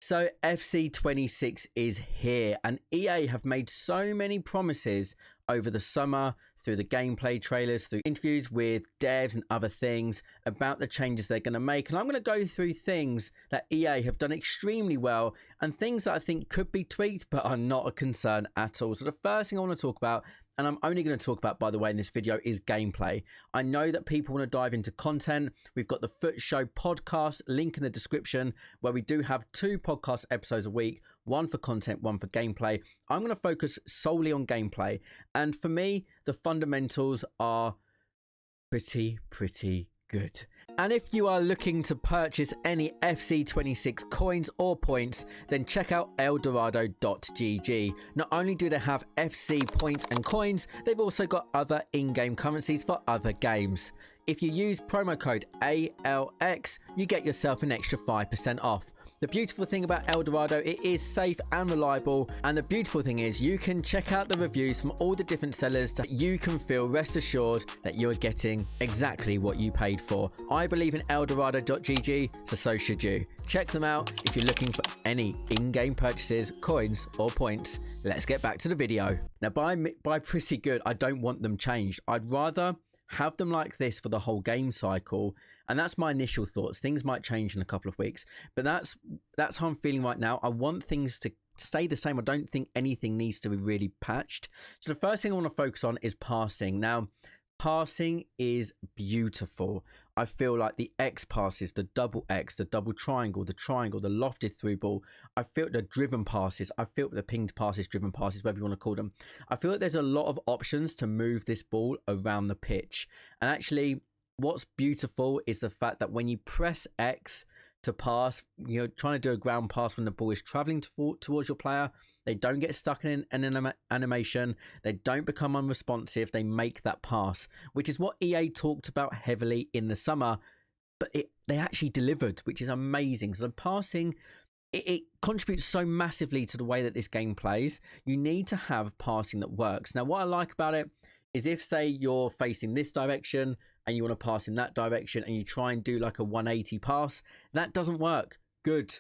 So FC26 is here, and EA have made so many promises over the summer through the gameplay trailers, through interviews with devs and other things about the changes they're going to make. And I'm going to go through things that EA have done extremely well and things that I think could be tweaked but are not a concern at all. So the first thing I want to talk about, and I'm only going to talk about, by the way, in this video, is gameplay. I know that people want to dive into content. We've got the Foot Show podcast, link in the description, where we do have 2 podcast episodes a week, one for content, one for gameplay. I'm going to focus solely on gameplay. And for me, the fundamentals are pretty good. And if you are looking to purchase any FC26 coins or points, then check out eldorado.gg. Not only do they have FC points and coins, they've also got other in-game currencies for other games. If you use promo code ALX, you get yourself an extra 5% off. The beautiful thing about Eldorado, it is safe and reliable, and the beautiful thing is you can check out the reviews from all the different sellers so you can feel rest assured that you're getting exactly what you paid for. I believe in eldorado.gg, so should you. Check them out if you're looking for any in-game purchases, coins or points. Let's get back to the video. Now by pretty good, I don't want them changed. I'd rather have them like this for the whole game cycle, and that's my initial thoughts. Things might change in a couple of weeks, but that's how I'm feeling right now. I want things to stay the same. I don't think anything needs to be really patched. So the first thing I want to focus on is passing. Now, passing is beautiful. I feel like the X passes, the double X, the double triangle, the lofted through ball. I feel the driven passes. I feel the pinged passes, driven passes, whatever you want to call them. I feel like there's a lot of options to move this ball around the pitch. And actually, what's beautiful is the fact that when you press X to pass, you know, trying to do a ground pass when the ball is traveling towards your player, they don't get stuck in an animation. They don't become unresponsive. They make that pass, which is what EA talked about heavily in the summer, but they actually delivered, which is amazing. So the passing, it contributes so massively to the way that this game plays. You need to have passing that works. Now, what I like about it is if, say, you're facing this direction and you want to pass in that direction and you try and do like a 180 pass, that doesn't work. Good.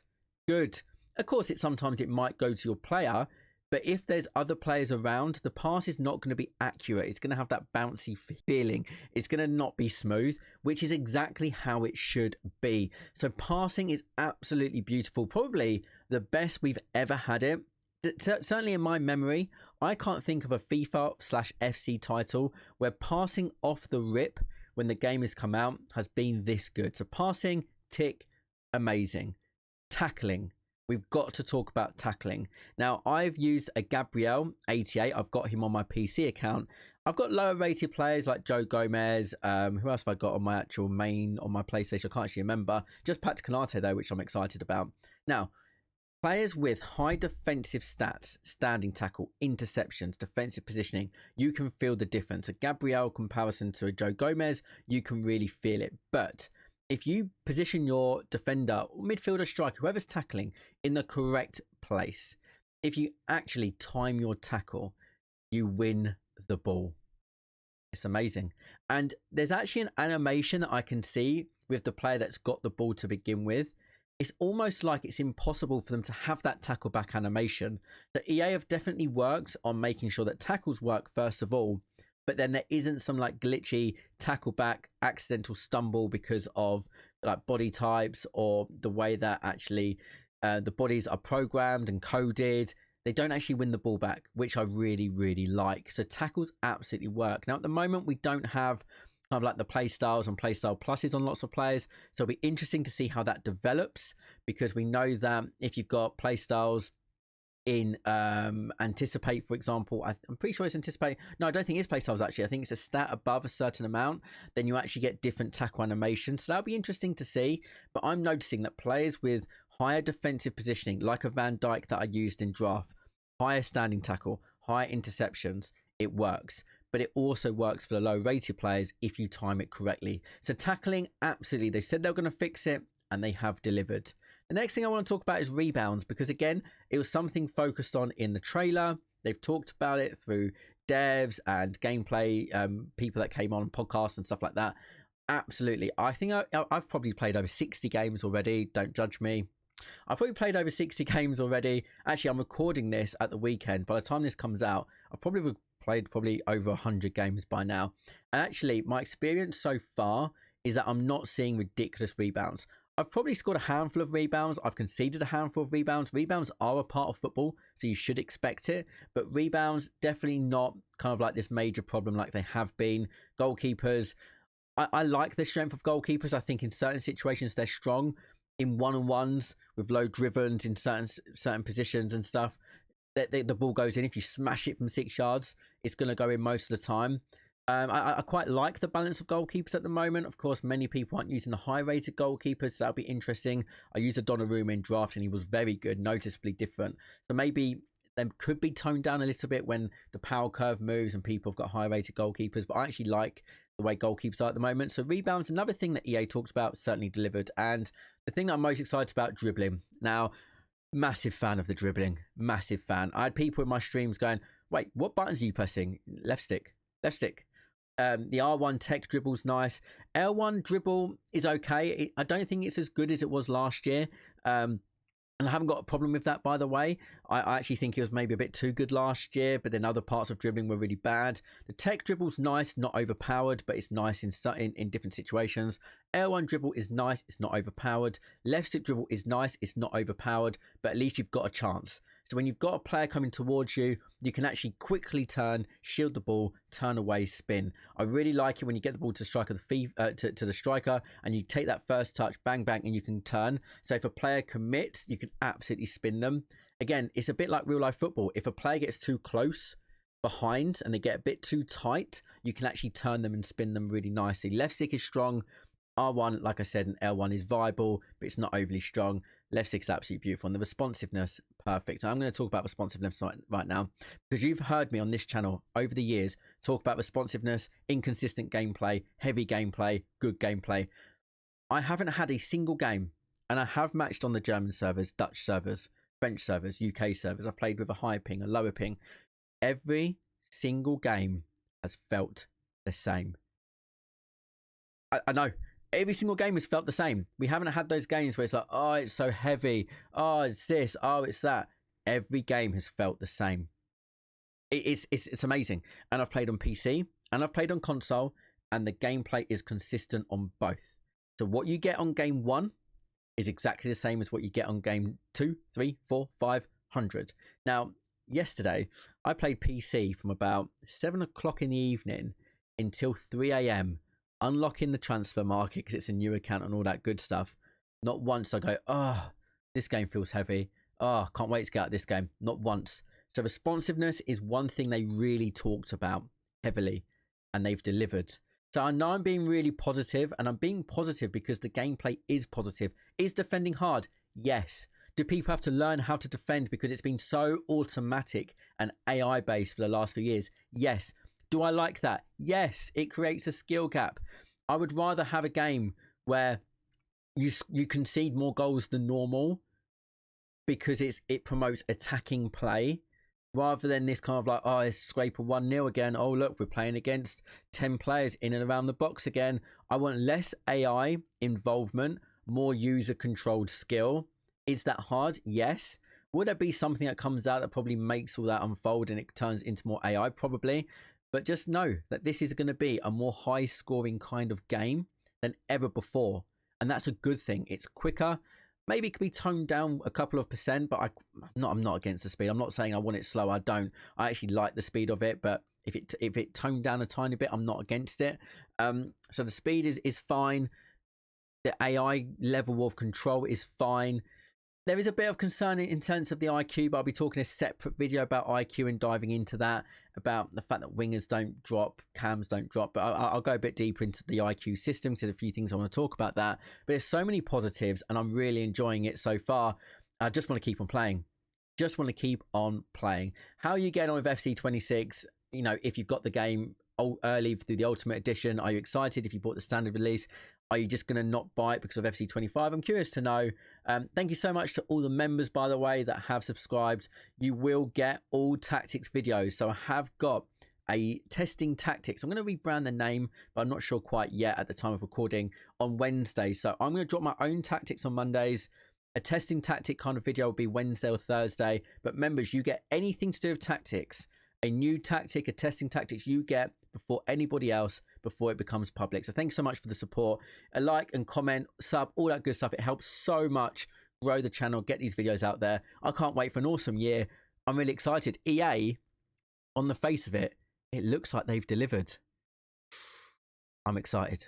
Of course, sometimes it might go to your player, but if there's other players around, the pass is not going to be accurate. It's going to have that bouncy feeling. It's going to not be smooth, which is exactly how it should be. So passing is absolutely beautiful. Probably the best we've ever had it. Certainly in my memory, I can't think of a FIFA/FC title where passing off the rip when the game has come out has been this good. So passing, tick, amazing. Tackling. We've got to talk about tackling. Now, I've used a Gabriel 88. I've got him on my PC account. I've got lower rated players like Joe Gomez. Who else have I got on my actual main, on my PlayStation? I can't actually remember. Just Pat Canate though, which I'm excited about. Now, players with high defensive stats, standing tackle, interceptions, defensive positioning, you can feel the difference. A Gabriel comparison to a Joe Gomez, you can really feel it. But if you position your defender, midfielder, striker, whoever's tackling in the correct place, if you actually time your tackle, you win the ball. It's amazing. And there's actually an animation that I can see with the player that's got the ball to begin with. It's almost like it's impossible for them to have that tackle back animation. The EA have definitely worked on making sure that tackles work first of all, but then there isn't some like glitchy tackle back accidental stumble because of like body types or the way that actually the bodies are programmed and coded. They don't actually win the ball back, which I really like. So tackles absolutely work. Now at the moment we don't have kind of like the play styles and play style pluses on lots of players, so it'll be interesting to see how that develops, because we know that if you've got play styles in anticipate, for example, I'm pretty sure it's anticipate. No, I don't think it's play styles actually. I think it's a stat above a certain amount, then you actually get different tackle animations. So that'll be interesting to see. But I'm noticing that players with higher defensive positioning, like a Van Dijk that I used in draft, higher standing tackle, higher interceptions, it works. But it also works for the low rated players if you time it correctly. So tackling, absolutely. They said they were going to fix it and they have delivered. The next thing I want to talk about is rebounds, because again, it was something focused on in the trailer. They've talked about it through devs and gameplay people that came on podcasts and stuff like that. Absolutely. I think I've probably played over 60 games already. Don't judge me. I've probably played over 60 games already. Actually, I'm recording this at the weekend. By the time this comes out, I've probably played over 100 games by now. And actually, my experience so far is that I'm not seeing ridiculous rebounds. I've probably scored a handful of rebounds. I've conceded a handful of rebounds. Rebounds are a part of football, so you should expect it. But rebounds, definitely not kind of like this major problem like they have been. Goalkeepers, I like the strength of goalkeepers. I think in certain situations they're strong. In one-on-ones with low drivens in certain positions and stuff, the ball goes in. If you smash it from 6 yards, it's going to go in most of the time. I quite like the balance of goalkeepers at the moment. Of course, many people aren't using the high-rated goalkeepers, so that'll be interesting. I used a Donnarumma in draft, and he was very good, noticeably different. So maybe they could be toned down a little bit when the power curve moves and people have got high-rated goalkeepers, but I actually like the way goalkeepers are at the moment. So rebounds, another thing that EA talked about, certainly delivered. And the thing that I'm most excited about, dribbling. Now, massive fan of the dribbling, massive fan. I had people in my streams going, wait, what buttons are you pressing? Left stick. The R1 tech dribble's nice. L1 dribble is okay. I don't think it's as good as it was last year. And I haven't got a problem with that, by the way. I actually think it was maybe a bit too good last year, but then other parts of dribbling were really bad. The tech dribble's nice, not overpowered, but it's nice in different situations. L1 dribble is nice, it's not overpowered. Left stick dribble is nice, it's not overpowered, but at least you've got a chance. So when you've got a player coming towards you, you can actually quickly turn, shield the ball, turn away, spin. I really like it when you get the ball to the striker and you take that first touch, bang, bang, and you can turn. So if a player commits, you can absolutely spin them. Again, it's a bit like real life football. If a player gets too close behind and they get a bit too tight, you can actually turn them and spin them really nicely. Left stick is strong. R1, like I said, and L1 is viable, but it's not overly strong. Left stick is absolutely beautiful. And the responsiveness, perfect. And I'm going to talk about responsiveness right now, because you've heard me on this channel over the years talk about responsiveness, inconsistent gameplay, heavy gameplay, good gameplay. I haven't had a single game, and I have matched on the German servers, Dutch servers, French servers, UK servers. I've played with a higher ping, a lower ping. Every single game has felt the same. I know. Every single game has felt the same. We haven't had those games where it's like, oh, it's so heavy. Oh, it's this. Oh, it's that. Every game has felt the same. It's amazing. And I've played on PC and I've played on console, and the gameplay is consistent on both. So what you get on game 1 is exactly the same as what you get on game 2, 3, 4, 500. Now, yesterday, I played PC from about 7 o'clock in the evening until 3 a.m. unlocking the transfer market because it's a new account and all that good stuff. Not once I go, oh, this game feels heavy. Oh, can't wait to get out of this game. Not once. So responsiveness is one thing they really talked about heavily, and they've delivered. So I know I'm being really positive, and I'm being positive because the gameplay is positive. Is defending hard? Yes. Do people have to learn how to defend because it's been so automatic and AI based for the last few years? Yes. Do I like that? Yes. It creates a skill gap. I would rather have a game where you concede more goals than normal because it promotes attacking play, rather than this kind of like, oh, it's scrape a 1-0 again. Oh, look, we're playing against 10 players in and around the box again. I want less AI involvement, more user-controlled skill. Is that hard? Yes. Would there be something that comes out that probably makes all that unfold and it turns into more AI? Probably. But just know that this is going to be a more high-scoring kind of game than ever before. And that's a good thing. It's quicker. Maybe it could be toned down a couple of percent, but I'm not against the speed. I'm not saying I want it slow. I don't. I actually like the speed of it, but if it toned down a tiny bit, I'm not against it. So the speed is fine. The AI level of control is fine. There is a bit of concern in terms of the IQ, but I'll be talking a separate video about IQ and diving into that, about the fact that wingers don't drop, cams don't drop. But I'll go a bit deeper into the IQ system because there's a few things I want to talk about that. But there's so many positives and I'm really enjoying it so far. I just want to keep on playing. Just want to keep on playing. How are you getting on with FC26? You know, if you've got the game early through the Ultimate Edition, are you excited? If you bought the standard release, are you just going to not buy it because of FC25? I'm curious to know. Thank you so much to all the members, by the way, that have subscribed. You will get all tactics videos. So I have got a testing tactics. I'm going to rebrand the name, but I'm not sure quite yet at the time of recording, on Wednesday. So I'm going to drop my own tactics on Mondays. A testing tactic kind of video will be Wednesday or Thursday. But members, you get anything to do with tactics, a new tactic, a testing tactics you get before anybody else, before it becomes public. So thanks so much for the support. A like and comment, sub, all that good stuff. It helps so much grow the channel, get these videos out there. I can't wait for an awesome year. I'm really excited. EA, on the face of it, it looks like they've delivered. I'm excited.